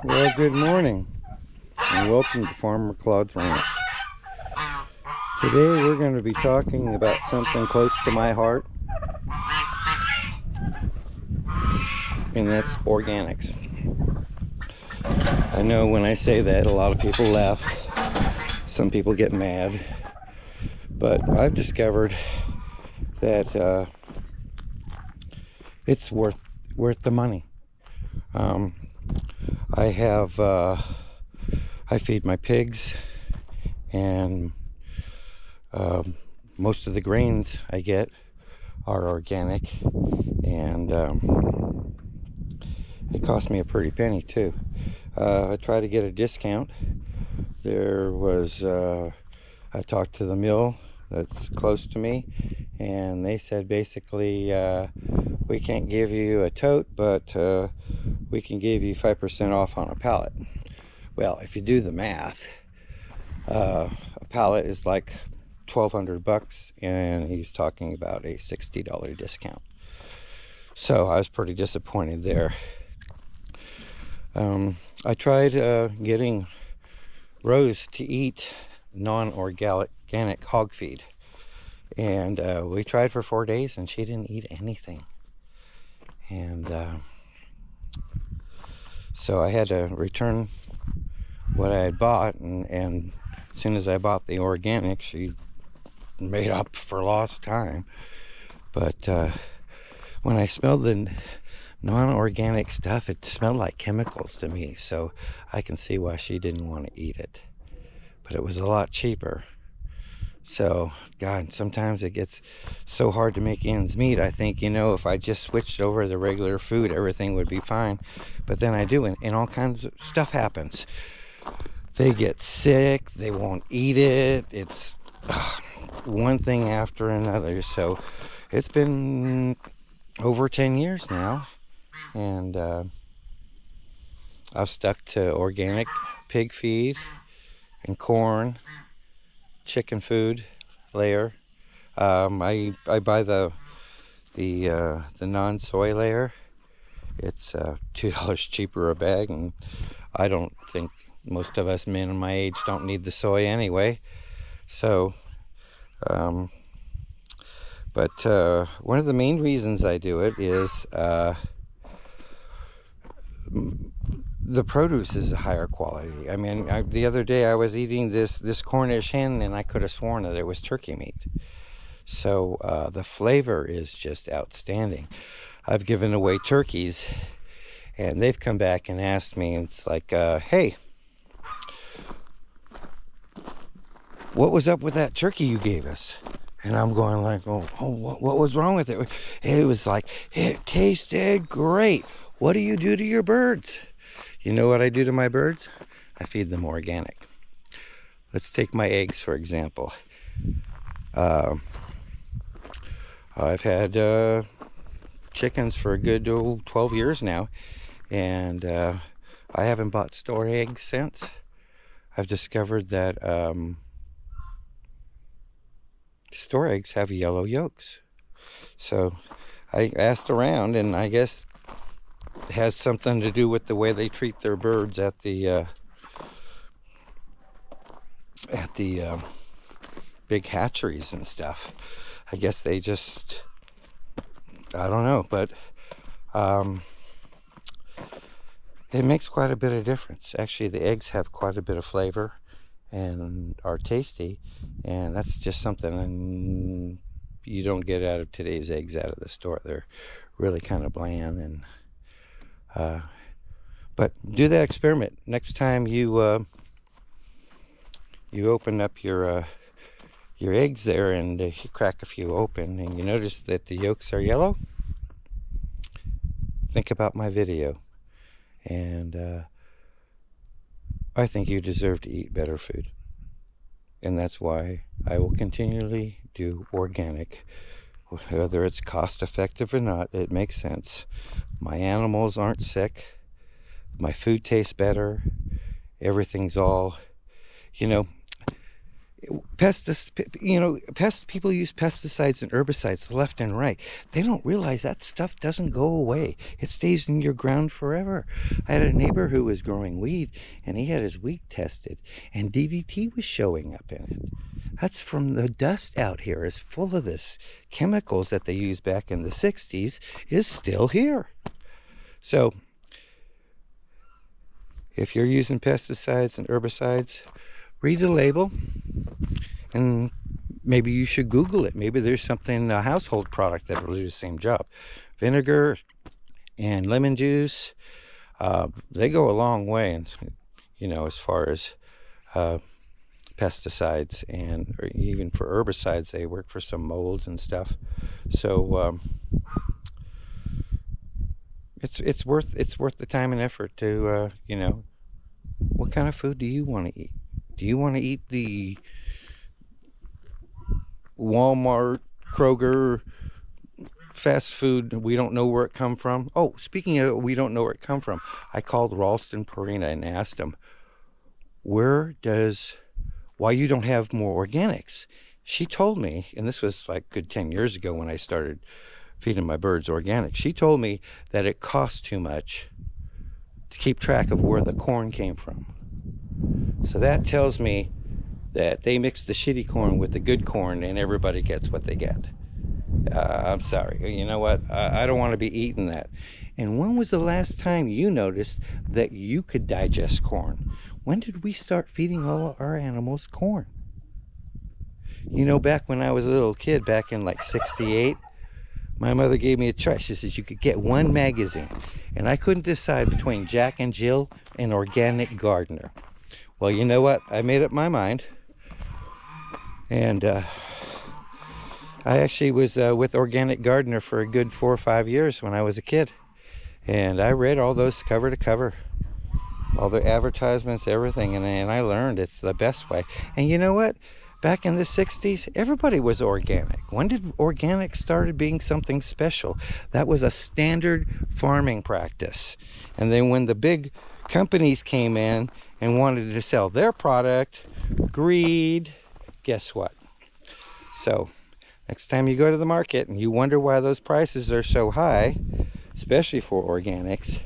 Well, good morning and welcome to Farmer Claude's Ranch. Today we're going to be talking about something close to my heart, and that's organics. I know when I say that, a lot of people laugh, some people get mad, but I've discovered that it's worth the money. I feed my pigs, and most of the grains I get are organic, and it cost me a pretty penny too. I try to get a discount. I talked to the mill that's close to me, and they said basically we can't give you a tote, but we can give you 5% off on a pallet. Well, if you do the math, a pallet is like $1,200, and he's talking about a $60 discount. So I was pretty disappointed there. I tried getting Rose to eat non-organic hog feed, and we tried for 4 days and she didn't eat anything, and so I had to return what I had bought, and as soon as I bought the organic, she made up for lost time. But when I smelled the non-organic stuff, it smelled like chemicals to me, so I can see why she didn't want to eat it. But it was a lot cheaper. So, God, sometimes it gets so hard to make ends meet. I think, if I just switched over to the regular food, everything would be fine. But then I do, and all kinds of stuff happens. They get sick, they won't eat it. It's one thing after another. So it's been over 10 years now, and I've stuck to organic pig feed and corn, chicken food layer. I buy the non-soy layer. It's $2 cheaper a bag, and I don't think most of us men my age don't need the soy anyway. So but one of the main reasons I do it is the produce is a higher quality. I mean, the other day I was eating this Cornish hen, and I could have sworn that it was turkey meat. So the flavor is just outstanding. I've given away turkeys, and they've come back and asked me, and it's like, hey, what was up with that turkey you gave us? And I'm going like, what was wrong with it? It was like, it tasted great. What do you do to your birds? You know what I do to my birds? I feed them organic. Let's take my eggs, for example. I've had chickens for a good 12 years now, and I haven't bought store eggs since. I've discovered that store eggs have yellow yolks. So I asked around, and I guess it has something to do with the way they treat their birds at the big hatcheries and stuff. I guess they just, I don't know, but it makes quite a bit of difference. Actually, the eggs have quite a bit of flavor and are tasty, and that's just something you don't get out of today's eggs out of the store. They're really kind of bland, and but do that experiment next time you open up your eggs there, and you crack a few open, and you notice that the yolks are yellow. Think about my video, and I think you deserve to eat better food, and that's why I will continually do organic. Whether it's cost effective or not, it makes sense. My animals aren't sick, my food tastes better, everything's all, People use pesticides and herbicides left and right. They don't realize that stuff doesn't go away. It stays in your ground forever. I had a neighbor who was growing weed, and he had his weed tested, and DDT was showing up in it. That's from the dust out here. Is full of this chemicals that they used back in the 60s is still here. So if you're using pesticides and herbicides, read the label, and maybe you should Google it. Maybe there's something, a household product that will do the same job. Vinegar and lemon juice, they go a long way, and as far as pesticides, and or even for herbicides, they work for some molds and stuff. So it's worth the time and effort to what kind of food do you want to eat? Do you want to eat the Walmart, Kroger, fast food? We don't know where it come from. Oh, speaking of we don't know where it come from, I called Ralston Purina and asked him, why you don't have more organics? She told me, and this was like good 10 years ago when I started feeding my birds organic. She told me that it costs too much to keep track of where the corn came from. So that tells me that they mix the shitty corn with the good corn, and everybody gets what they get. I'm sorry. You know what? I don't want to be eating that. And when was the last time you noticed that you could digest corn? When did we start feeding all our animals corn? Back when I was a little kid, back in like 68, my mother gave me a choice. She says you could get one magazine, and I couldn't decide between Jack and Jill and Organic Gardener. Well, you know what? I made up my mind, and I actually was with Organic Gardener for a good 4 or 5 years when I was a kid, and I read all those cover to cover, all their advertisements, everything, and I learned it's the best way. And you know what? Back in the 60s, everybody was organic. When did organic started being something special? That was a standard farming practice. And then when the big companies came in and wanted to sell their product, greed, guess what? So next time you go to the market and you wonder why those prices are so high, especially for organics,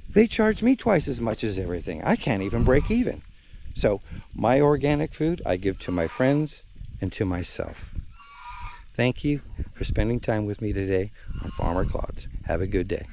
they charge me twice as much as everything. I can't even break even. So my organic food I give to my friends and to myself. Thank you for spending time with me today on Farmer Claude's. Have a good day.